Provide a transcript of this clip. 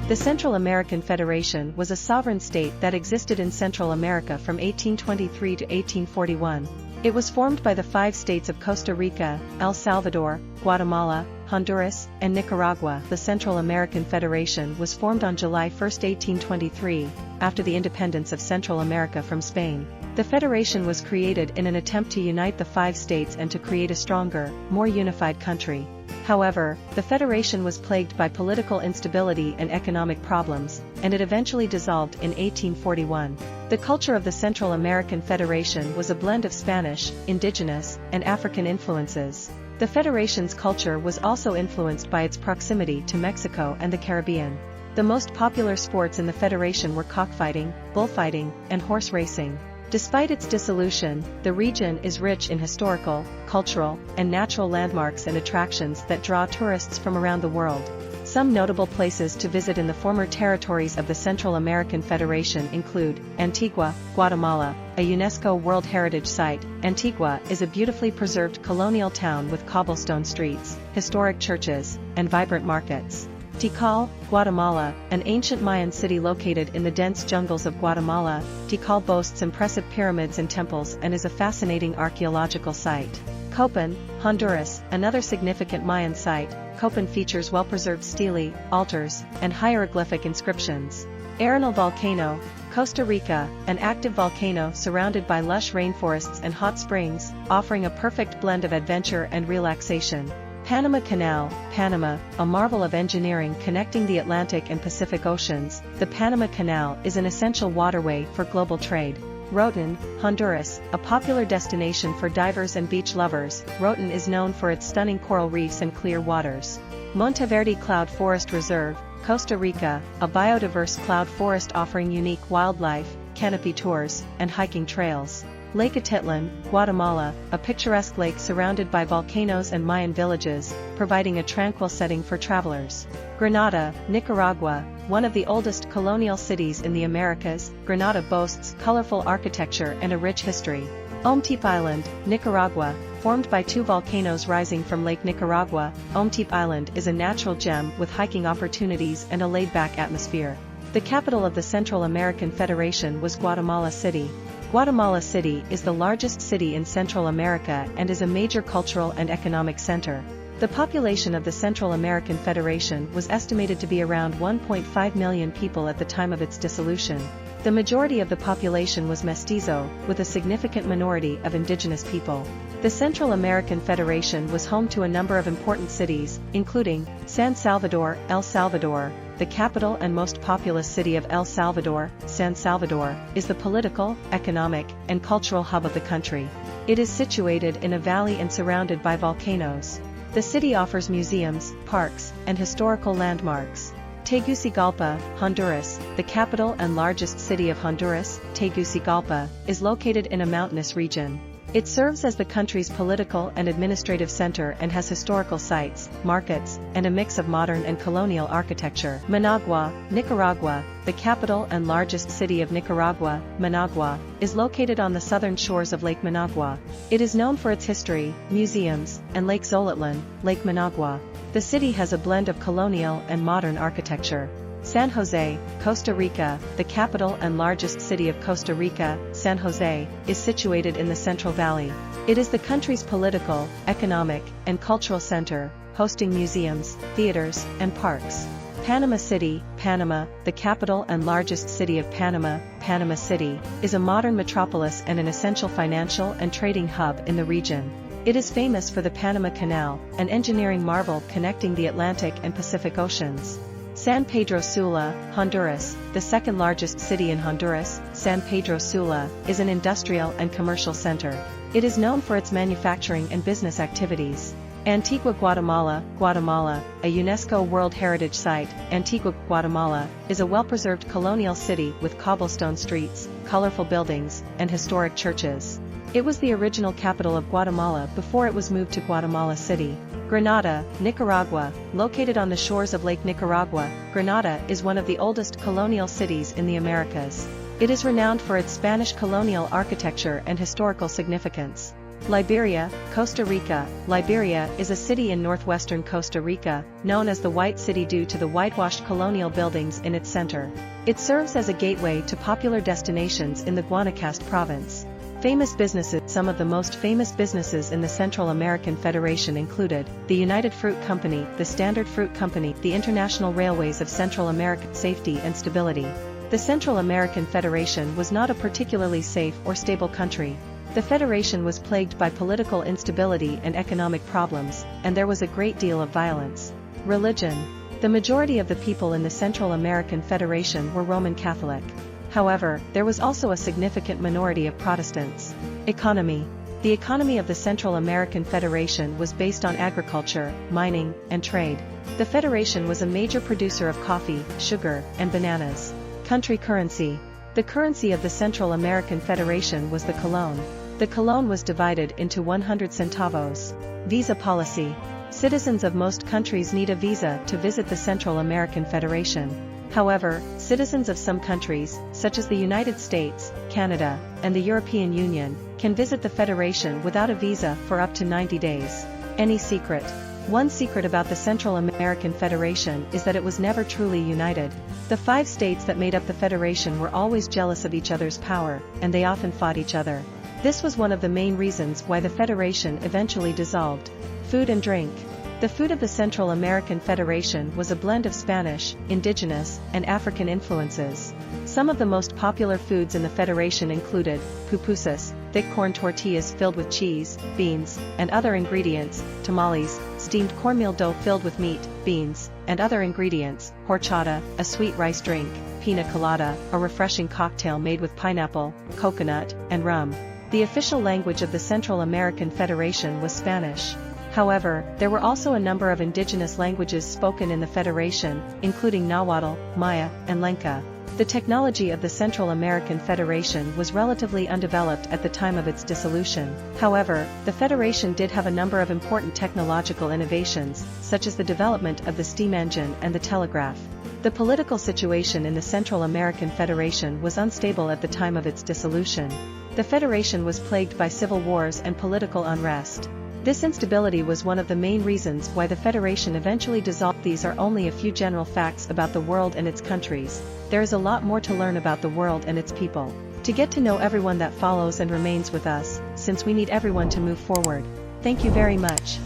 The Central American Federation was a sovereign state that existed in Central America from 1823 to 1841. It was formed by the 5 states of Costa Rica, El Salvador, Guatemala, Honduras, and Nicaragua. The Central American Federation was formed on July 1, 1823, after the independence of Central America from Spain. The federation was created in an attempt to unite the 5 states and to create a stronger, more unified country. However, the federation was plagued by political instability and economic problems, and it eventually dissolved in 1841. The culture of the Central American Federation was a blend of Spanish, Indigenous, and African influences. The federation's culture was also influenced by its proximity to Mexico and the Caribbean. The most popular sports in the federation were cockfighting, bullfighting, and horse racing. Despite its dissolution, the region is rich in historical, cultural, and natural landmarks and attractions that draw tourists from around the world. Some notable places to visit in the former territories of the Central American Federation include Antigua, Guatemala, a UNESCO World Heritage Site. Antigua is a beautifully preserved colonial town with cobblestone streets, historic churches, and vibrant markets. Tikal, Guatemala, an ancient Mayan city located in the dense jungles of Guatemala. Tikal boasts impressive pyramids and temples and is a fascinating archaeological site. Copan, Honduras, another significant Mayan site. Copan features well-preserved stele, altars, and hieroglyphic inscriptions. Arenal Volcano, Costa Rica, an active volcano surrounded by lush rainforests and hot springs, offering a perfect blend of adventure and relaxation. Panama Canal, Panama, a marvel of engineering connecting the Atlantic and Pacific Oceans. The Panama Canal is an essential waterway for global trade. Roatan, Honduras, a popular destination for divers and beach lovers. Roatan is known for its stunning coral reefs and clear waters. Monteverde Cloud Forest Reserve, Costa Rica, a biodiverse cloud forest offering unique wildlife, canopy tours, and hiking trails. Lake Atitlan, Guatemala, a picturesque lake surrounded by volcanoes and Mayan villages, providing a tranquil setting for travelers. Granada, Nicaragua, one of the oldest colonial cities in the Americas. Granada boasts colorful architecture and a rich history. Ometepe Island, Nicaragua, formed by 2 volcanoes rising from Lake Nicaragua. Ometepe Island is a natural gem with hiking opportunities and a laid-back atmosphere. The capital of the Central American Federation was Guatemala City. Guatemala City is the largest city in Central America and is a major cultural and economic center. The population of the Central American Federation was estimated to be around 1.5 million people at the time of its dissolution. The majority of the population was mestizo, with a significant minority of indigenous people. The Central American Federation was home to a number of important cities, including San Salvador, El Salvador. The capital and most populous city of El Salvador, San Salvador, is the political, economic, and cultural hub of the country. It is situated in a valley and surrounded by volcanoes. The city offers museums, parks, and historical landmarks. Tegucigalpa, Honduras, the capital and largest city of Honduras. Tegucigalpa is located in a mountainous region. It serves as the country's political and administrative center and has historical sites, markets, and a mix of modern and colonial architecture. Managua, Nicaragua, the capital and largest city of Nicaragua. Managua is located on the southern shores of Lake Managua. It is known for its history, museums, and Lake Zolotlan, Lake Managua. The city has a blend of colonial and modern architecture. San Jose, Costa Rica, the capital and largest city of Costa Rica. San Jose is situated in the Central Valley. It is the country's political, economic, and cultural center, hosting museums, theaters, and parks. Panama City, Panama, the capital and largest city of Panama. Panama City is a modern metropolis and an essential financial and trading hub in the region. It is famous for the Panama Canal, an engineering marvel connecting the Atlantic and Pacific Oceans. San Pedro Sula, Honduras, the second largest city in Honduras. San Pedro Sula is an industrial and commercial center. It is known for its manufacturing and business activities. Antigua, Guatemala, Guatemala, a UNESCO World Heritage Site. Antigua, Guatemala, is a well-preserved colonial city with cobblestone streets, colorful buildings, and historic churches. It was the original capital of Guatemala before it was moved to Guatemala City. Granada, Nicaragua, located on the shores of Lake Nicaragua. Granada is one of the oldest colonial cities in the Americas. It is renowned for its Spanish colonial architecture and historical significance. Liberia, Costa Rica. Liberia is a city in northwestern Costa Rica, known as the White City due to the whitewashed colonial buildings in its center. It serves as a gateway to popular destinations in the Guanacaste province. Famous businesses. Some of the most famous businesses in the Central American Federation included the United Fruit Company, the Standard Fruit Company, the International Railways of Central America. Safety and stability. The Central American Federation was not a particularly safe or stable country. The Federation was plagued by political instability and economic problems, and there was a great deal of violence. Religion. The majority of the people in the Central American Federation were Roman Catholic. However, there was also a significant minority of Protestants. Economy. The economy of the Central American Federation was based on agriculture, mining, and trade. The Federation was a major producer of coffee, sugar, and bananas. Country currency. The currency of the Central American Federation was the colón. The colón was divided into 100 centavos. Visa policy. Citizens of most countries need a visa to visit the Central American Federation. However, citizens of some countries, such as the United States, Canada, and the European Union, can visit the Federation without a visa for up to 90 days. Any secret? One secret about the Central American Federation is that it was never truly united. The 5 states that made up the Federation were always jealous of each other's power, and they often fought each other. This was one of the main reasons why the Federation eventually dissolved. Food and drink. The food of the Central American Federation was a blend of Spanish, Indigenous, and African influences. Some of the most popular foods in the Federation included pupusas, thick corn tortillas filled with cheese, beans, and other ingredients, tamales, steamed cornmeal dough filled with meat, beans, and other ingredients, horchata, a sweet rice drink, pina colada, a refreshing cocktail made with pineapple, coconut, and rum. The official language of the Central American Federation was Spanish. However, there were also a number of indigenous languages spoken in the Federation, including Nahuatl, Maya, and Lenca. The technology of the Central American Federation was relatively undeveloped at the time of its dissolution. However, the Federation did have a number of important technological innovations, such as the development of the steam engine and the telegraph. The political situation in the Central American Federation was unstable at the time of its dissolution. The Federation was plagued by civil wars and political unrest. This instability was one of the main reasons why the Federation eventually dissolved. These are only a few general facts about the world and its countries. There is a lot more to learn about the world and its people. To get to know everyone that follows and remains with us, since we need everyone to move forward. Thank you very much.